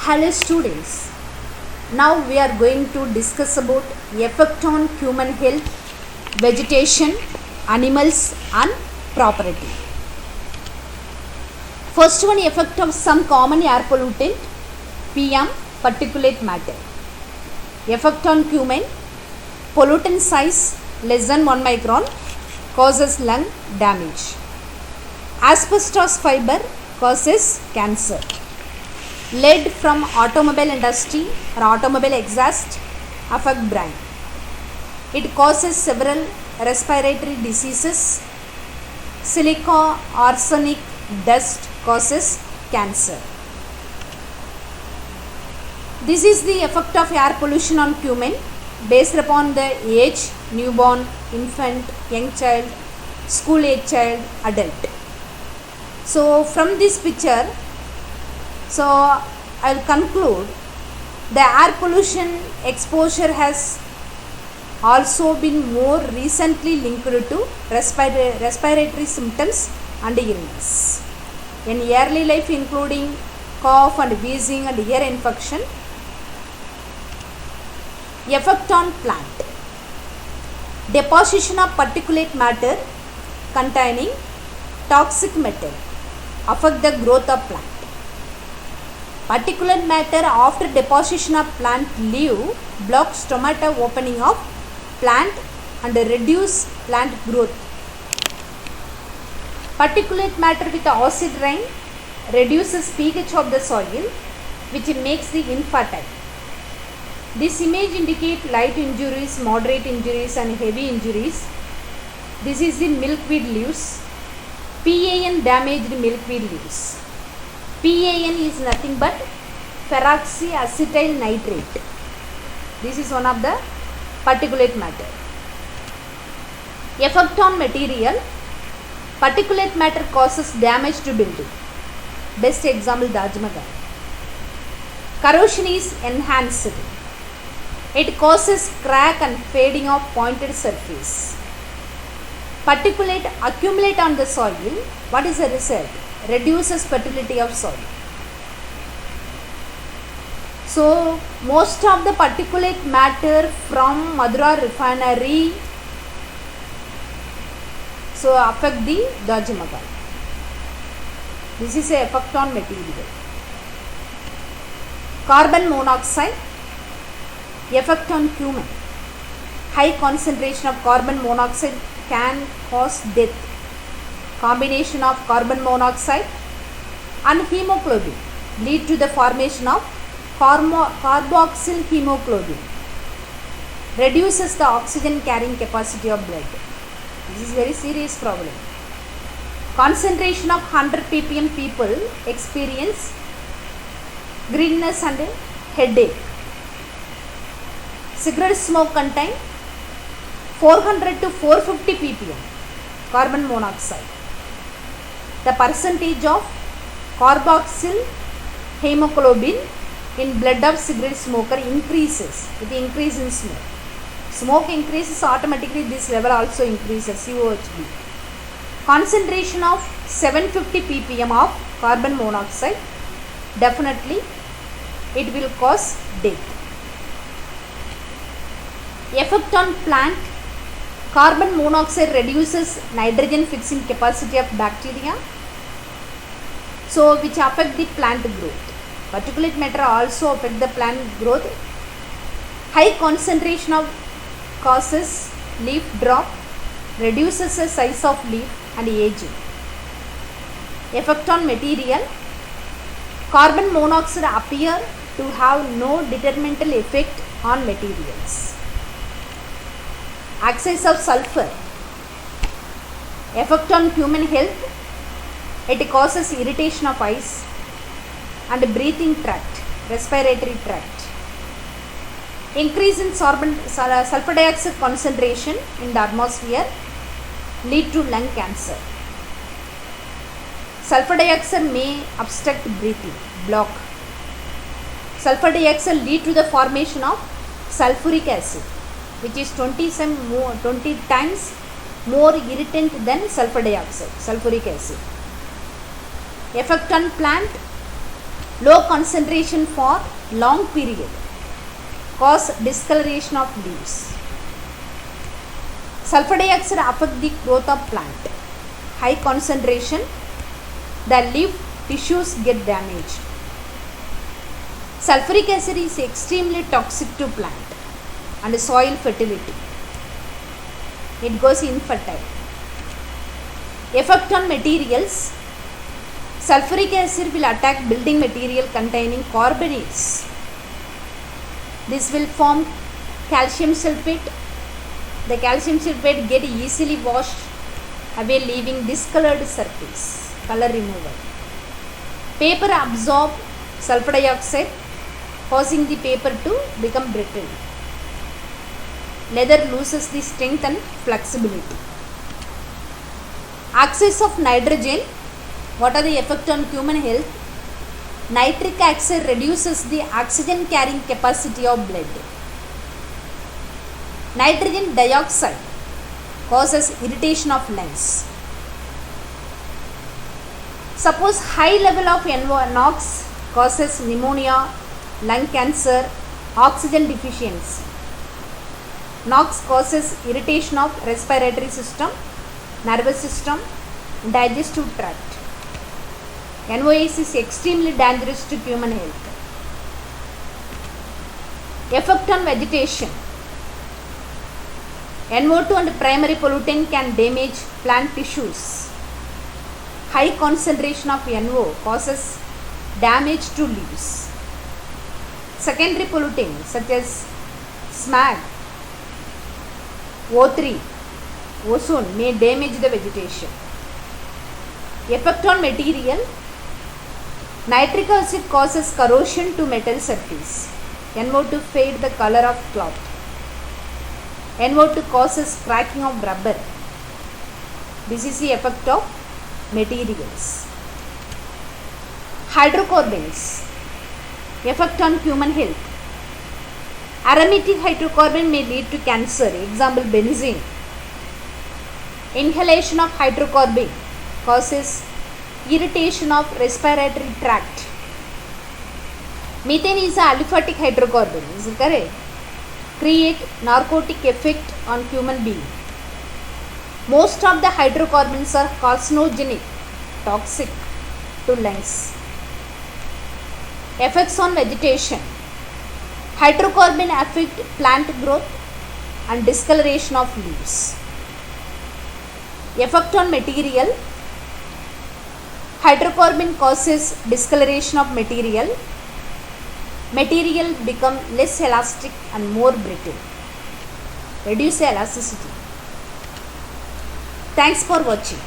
Hello students, now we are going to discuss about effect on human health, vegetation, animals and property. First one, effect of some common air pollutant, PM, particulate matter. Effect on human, pollutant size less than 1 micron causes lung damage. Asbestos fiber causes cancer. Lead from automobile industry or automobile exhaust affect brain. It causes several respiratory diseases. Silica arsenic dust causes cancer. This is the effect of air pollution on human based upon the age: newborn, infant, young child, school age child, adult. So from this picture, I will conclude the air pollution exposure has also been more recently linked to respiratory symptoms and illness. In early life, including cough and wheezing and ear infection. Effect on plant. Deposition of particulate matter containing toxic metal affect the growth of plant. Particulate matter after deposition of plant leaf block stomata opening of plant and reduce plant growth. Particulate matter with acid rain reduces pH of the soil, which makes the infertile. This image indicates light injuries, moderate injuries and heavy injuries. This is the milkweed leaves. PAN damaged milkweed leaves. PAN is nothing but peroxyacetyl nitrate. This is one of the particulate matter. Effect on material. Particulate matter causes damage to building. Best example, Taj Mahal. Corrosion is enhanced. It causes crack and fading of pointed surface. Particulate accumulate on the soil. What is the result? Reduces fertility of soil. So most of the particulate matter from Madura refinery affect the Taj Mahal. This is a effect on material. Carbon monoxide effect on human. High concentration of carbon monoxide can cause death. Combination of carbon monoxide and hemoglobin lead to the formation of carboxyl hemoglobin. Reduces the oxygen carrying capacity of blood. This is very serious problem. Concentration of 100 ppm people experience greenness and headache. Cigarette smoke contain 400 to 450 ppm carbon monoxide. The percentage of carboxyl hemoglobin in blood of cigarette smoker increases with the increase in smoke. Smoke increases, automatically this level also increases, COHB. Concentration of 750 ppm of carbon monoxide, definitely it will cause death. Effect on plant. Carbon monoxide reduces nitrogen fixing capacity of bacteria, which affect the plant growth. Particulate matter also affect the plant growth. High concentration of causes leaf drop, reduces the size of leaf and aging. Effect on material. Carbon monoxide appear to have no detrimental effect on materials. Excess of sulfur. Effect on human health. It causes irritation of eyes and breathing tract, respiratory tract. Increase in sulfur dioxide concentration in the atmosphere lead to lung cancer. Sulfur dioxide may obstruct breathing, block. Sulfur dioxide lead to the formation of sulfuric acid, which is 20 times more irritant than sulfur dioxide, sulfuric acid. Effect on plant. Low concentration for long period cause discoloration of leaves. Sulfur dioxide affect the growth of plant. High concentration, the leaf tissues get damaged. Sulfuric acid is extremely toxic to plant and soil fertility. It goes infertile. Effect on materials. Sulfuric acid will attack building material containing carbonates. This will form calcium sulfate. The calcium sulfate get easily washed away, leaving discolored surface. Color removal. Paper absorb sulfur dioxide, causing the paper to become brittle. Leather loses the strength and flexibility. Excess of nitrogen. What are the effects on human health? Nitric oxide reduces the oxygen carrying capacity of blood. Nitrogen dioxide causes irritation of lungs. Suppose high level of NOx causes pneumonia, lung cancer, oxygen deficiency. NOx causes irritation of respiratory system, nervous system, digestive tract. NOx is extremely dangerous to human health. Effect on vegetation. NO2 and primary pollutant can damage plant tissues. High concentration of NO causes damage to leaves. Secondary pollutants such as smog, O3, ozone may damage the vegetation. Effect on material. Nitric acid causes corrosion to metal surface. NO2 fade the color of cloth. NO2 causes cracking of rubber. This is the effect of materials. Hydrocarbons. Effect on human health. Aromatic hydrocarbon may lead to cancer. Example, benzene. Inhalation of hydrocarbon causes irritation of respiratory tract. Methane is an aliphatic hydrocarbon. Is it correct? Create narcotic effect on human being. Most of the hydrocarbons are carcinogenic, toxic to lungs. Effects on vegetation. Hydrocarbon affect plant growth and discoloration of leaves. Effect on material. Hydrocarbon causes discoloration of material. Material become less elastic and more brittle. Reduce elasticity. Thanks for watching.